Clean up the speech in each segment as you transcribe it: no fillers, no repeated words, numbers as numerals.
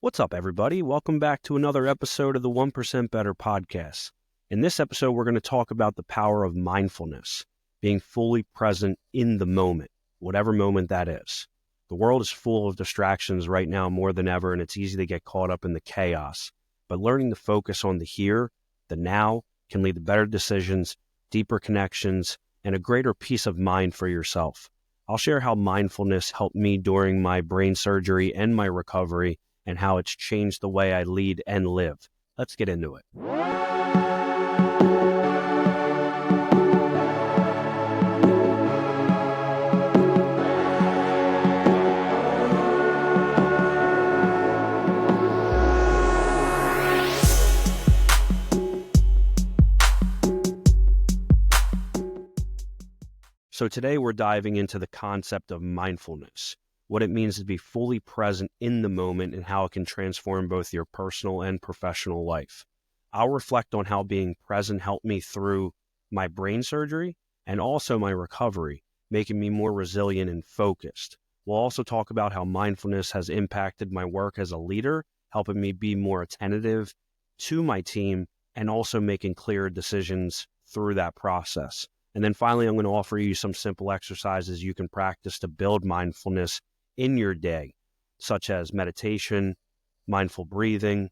What's up, everybody? Welcome back to another episode of the 1% Better podcast. In this episode, we're going to talk about the power of mindfulness, being fully present in the moment, whatever moment that is. The world is full of distractions right now more than ever, and it's easy to get caught up in the chaos. But learning to focus on the here, the now, can lead to better decisions, deeper connections, and a greater peace of mind for yourself. I'll share how mindfulness helped me during my brain surgery and my recovery, and how it's changed the way I lead and live. Let's get into it. So today we're diving into the concept of mindfulness, what it means to be fully present in the moment and how it can transform both your personal and professional life. I'll reflect on how being present helped me through my brain surgery and also my recovery, making me more resilient and focused. We'll also talk about how mindfulness has impacted my work as a leader, helping me be more attentive to my team and also making clearer decisions through that process. And then finally, I'm going to offer you some simple exercises you can practice to build mindfulness in your day, such as meditation, mindful breathing,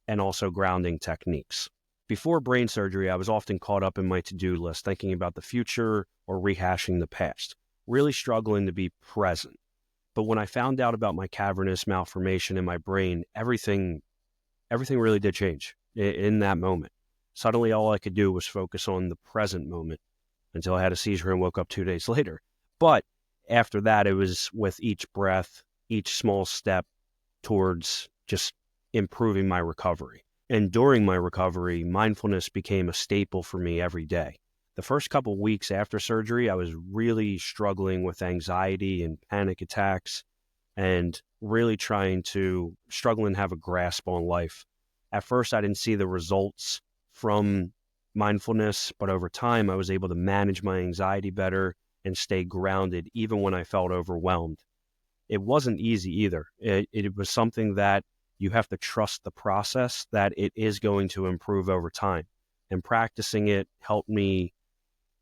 and also grounding techniques. Before brain surgery, I was often caught up in my to-do list, thinking about the future or rehashing the past, really struggling to be present. But when I found out about my cavernous malformation in my brain, everything really did change in that moment. Suddenly, all I could do was focus on the present moment until I had a seizure and woke up 2 days later. But after that, it was with each breath, each small step towards just improving my recovery. And during my recovery, mindfulness became a staple for me every day. The first couple of weeks after surgery, I was really struggling with anxiety and panic attacks and really struggling to have a grasp on life. At first, I didn't see the results from mindfulness, but over time, I was able to manage my anxiety better and stay grounded even when I felt overwhelmed. It wasn't easy either. It was something that you have to trust the process, that it is going to improve over time. And practicing it helped me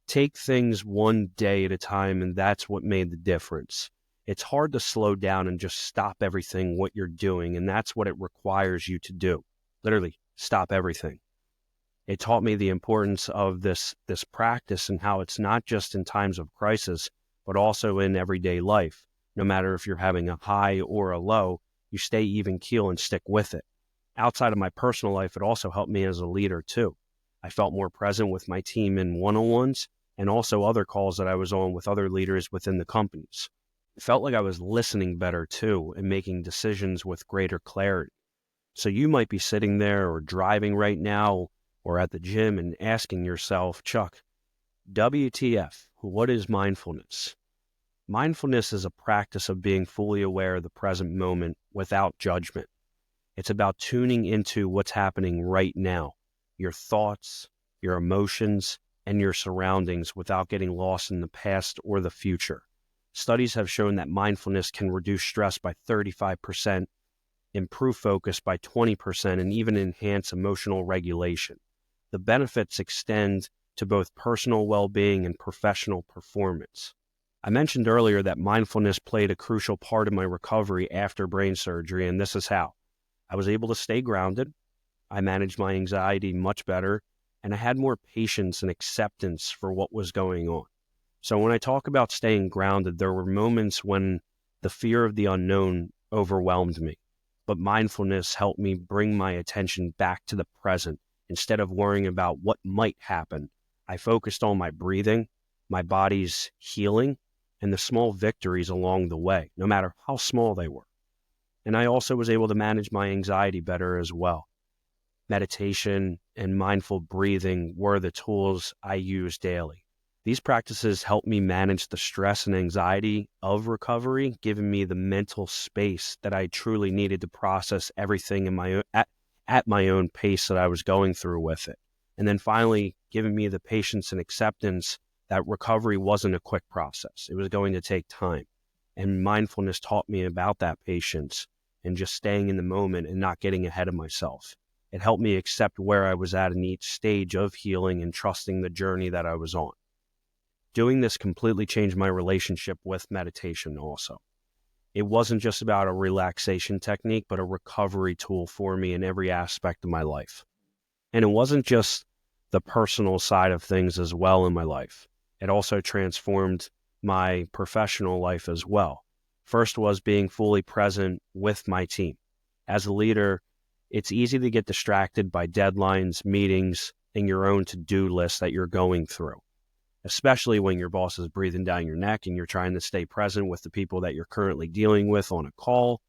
take things one day at a time, and that's what made the difference. It's hard to slow down and just stop everything what you're doing, and that's what it requires you to do. Literally, stop everything. It taught me the importance of this practice and how it's not just in times of crisis, but also in everyday life. No matter if you're having a high or a low, you stay even keel and stick with it. Outside of my personal life, it also helped me as a leader too. I felt more present with my team in one-on-ones and also other calls that I was on with other leaders within the companies. It felt like I was listening better too and making decisions with greater clarity. So you might be sitting there or driving right now or at the gym and asking yourself, Chuck, WTF, what is mindfulness? Mindfulness is a practice of being fully aware of the present moment without judgment. It's about tuning into what's happening right now, your thoughts, your emotions, and your surroundings without getting lost in the past or the future. Studies have shown that mindfulness can reduce stress by 35%, improve focus by 20%, and even enhance emotional regulation. The benefits extend to both personal well-being and professional performance. I mentioned earlier that mindfulness played a crucial part of my recovery after brain surgery, and this is how. I was able to stay grounded, I managed my anxiety much better, and I had more patience and acceptance for what was going on. So when I talk about staying grounded, there were moments when the fear of the unknown overwhelmed me, but mindfulness helped me bring my attention back to the present. Instead of worrying about what might happen, I focused on my breathing, my body's healing, and the small victories along the way, no matter how small they were. And I also was able to manage my anxiety better as well. Meditation and mindful breathing were the tools I used daily. These practices helped me manage the stress and anxiety of recovery, giving me the mental space that I truly needed to process everything in my own, at my own pace that I was going through with it. And then finally, giving me the patience and acceptance that recovery wasn't a quick process. It was going to take time. And mindfulness taught me about that patience and just staying in the moment and not getting ahead of myself. It helped me accept where I was at in each stage of healing and trusting the journey that I was on. Doing this completely changed my relationship with meditation also. It wasn't just about a relaxation technique, but a recovery tool for me in every aspect of my life. And it wasn't just the personal side of things as well in my life. It also transformed my professional life as well. First was being fully present with my team. As a leader, it's easy to get distracted by deadlines, meetings, and your own to-do list that you're going through, especially when your boss is breathing down your neck and you're trying to stay present with the people that you're currently dealing with on a call.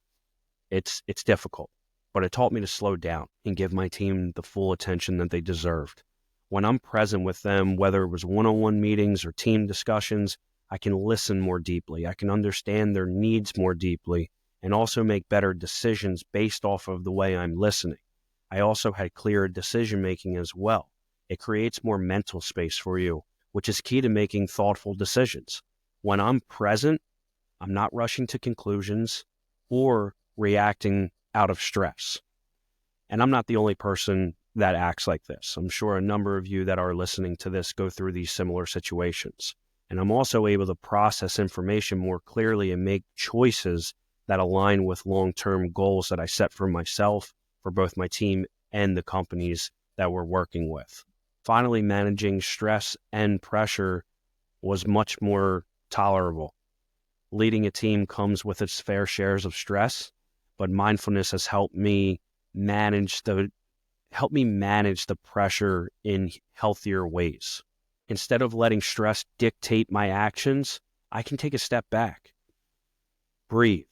It's difficult, but it taught me to slow down and give my team the full attention that they deserved. When I'm present with them, whether it was one-on-one meetings or team discussions, I can listen more deeply. I can understand their needs more deeply and also make better decisions based off of the way I'm listening. I also had clearer decision-making as well. It creates more mental space for you, which is key to making thoughtful decisions. When I'm present, I'm not rushing to conclusions or reacting out of stress. And I'm not the only person that acts like this. I'm sure a number of you that are listening to this go through these similar situations. And I'm also able to process information more clearly and make choices that align with long-term goals that I set for myself, for both my team and the companies that we're working with. Finally, managing stress and pressure was much more tolerable. Leading a team comes with its fair shares of stress, but mindfulness has helped me manage the pressure in healthier ways. Instead of letting stress dictate my actions, I can take a step back, breathe,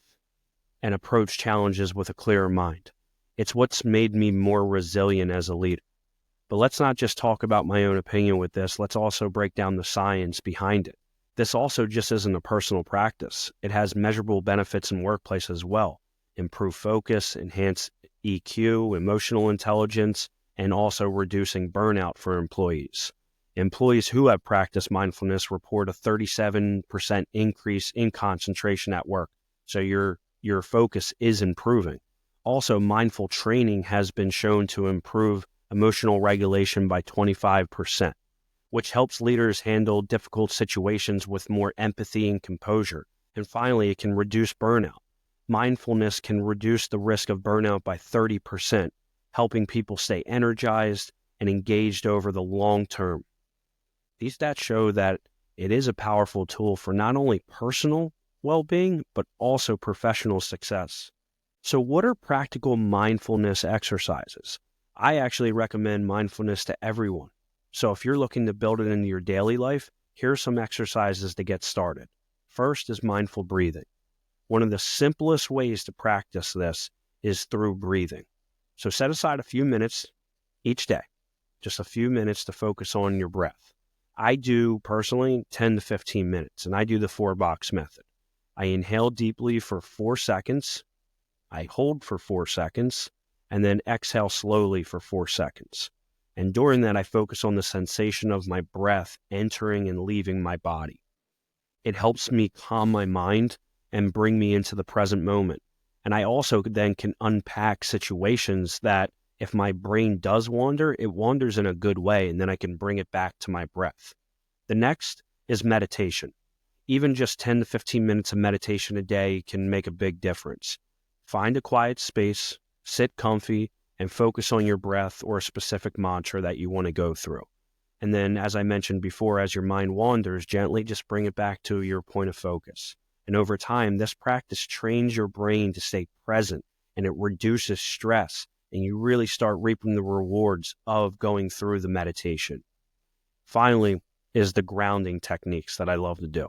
and approach challenges with a clearer mind. It's what's made me more resilient as a leader. But let's not just talk about my own opinion with this. Let's also break down the science behind it. This also just isn't a personal practice. It has measurable benefits in workplace as well. Improve focus, enhance EQ, emotional intelligence, and also reducing burnout for employees. Employees who have practiced mindfulness report a 37% increase in concentration at work. So your focus is improving. Also, mindful training has been shown to improve emotional regulation by 25%, which helps leaders handle difficult situations with more empathy and composure. And finally, it can reduce burnout. Mindfulness can reduce the risk of burnout by 30%, helping people stay energized and engaged over the long term. These stats show that it is a powerful tool for not only personal well-being, but also professional success. So what are practical mindfulness exercises? I actually recommend mindfulness to everyone. So if you're looking to build it into your daily life, here are some exercises to get started. First is mindful breathing. One of the simplest ways to practice this is through breathing. So set aside a few minutes each day, just a few minutes to focus on your breath. I do personally 10 to 15 minutes, and I do the 4-box method. I inhale deeply for 4 seconds, I hold for 4 seconds, and then exhale slowly for 4 seconds. And during that, I focus on the sensation of my breath entering and leaving my body. It helps me calm my mind and bring me into the present moment. And I also then can unpack situations that if my brain does wander, it wanders in a good way, and then I can bring it back to my breath. The next is meditation. Even just 10 to 15 minutes of meditation a day can make a big difference. Find a quiet space, sit comfy, and focus on your breath or a specific mantra that you want to go through. And then, as I mentioned before, as your mind wanders, gently just bring it back to your point of focus. And over time, this practice trains your brain to stay present, and it reduces stress, and you really start reaping the rewards of going through the meditation. Finally is the grounding techniques that I love to do.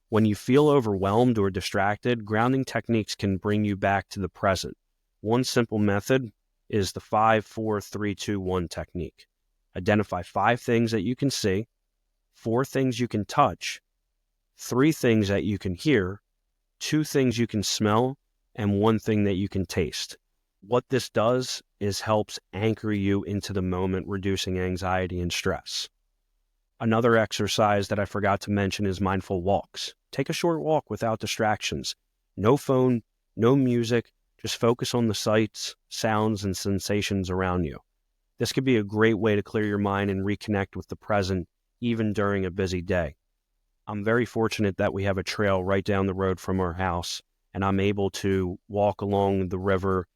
When you feel overwhelmed or distracted, grounding techniques can bring you back to the present. One simple method is the 5, 4, 3, 2, 1 technique. Identify 5 things that you can see, 4 things you can touch, 3 things that you can hear, 2 things you can smell, and 1 thing that you can taste. What this does is helps anchor you into the moment, reducing anxiety and stress. Another exercise that I forgot to mention is mindful walks. Take a short walk without distractions. No phone, no music, Just focus on the sights, sounds, and sensations around you. This could be a great way to clear your mind and reconnect with the present, even during a busy day. I'm very fortunate that we have a trail right down the road from our house, and I'm able to walk along the river,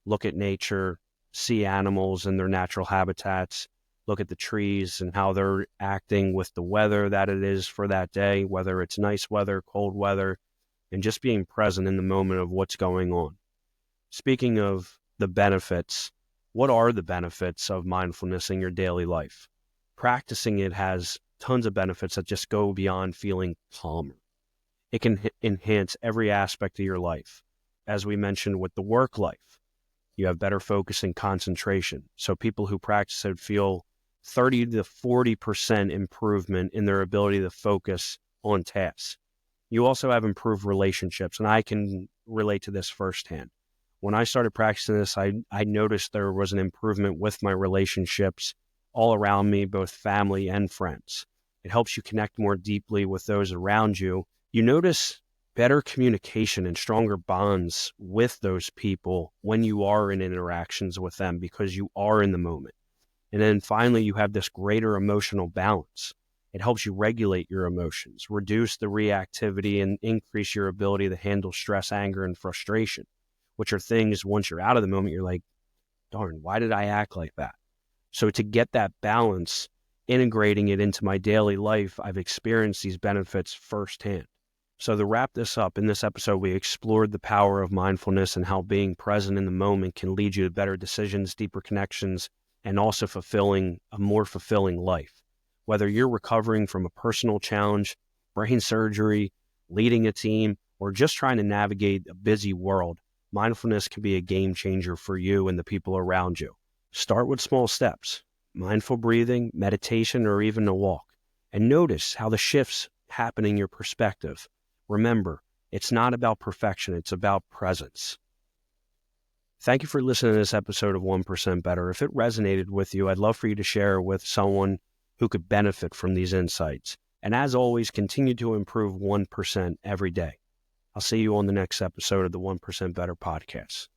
look at nature, see animals in their natural habitats, look at the trees and how they're acting with the weather that it is for that day, whether it's nice weather, cold weather, and just being present in the moment of what's going on. Speaking of the benefits, what are the benefits of mindfulness in your daily life? Practicing it has tons of benefits that just go beyond feeling calmer. It can enhance every aspect of your life. As we mentioned with the work life, you have better focus and concentration. So people who practice it feel 30 to 40% improvement in their ability to focus on tasks. You also have improved relationships, and I can relate to this firsthand. When I started practicing this, I noticed there was an improvement with my relationships all around me, both family and friends. It helps you connect more deeply with those around you. You notice better communication and stronger bonds with those people when you are in interactions with them because you are in the moment. And then finally, you have this greater emotional balance. It helps you regulate your emotions, reduce the reactivity, and increase your ability to handle stress, anger, and frustration, which are things once you're out of the moment, you're like, darn, why did I act like that? So to get that balance, integrating it into my daily life, I've experienced these benefits firsthand. So to wrap this up, in this episode, we explored the power of mindfulness and how being present in the moment can lead you to better decisions, deeper connections, and also a more fulfilling life. Whether you're recovering from a personal challenge, brain surgery, leading a team, or just trying to navigate a busy world, mindfulness can be a game changer for you and the people around you. Start with small steps, mindful breathing, meditation, or even a walk, and notice how the shifts happen in your perspective. Remember, it's not about perfection, it's about presence. Thank you for listening to this episode of 1% Better. If it resonated with you, I'd love for you to share it with someone who could benefit from these insights. And as always, continue to improve 1% every day. I'll see you on the next episode of the 1% Better podcast.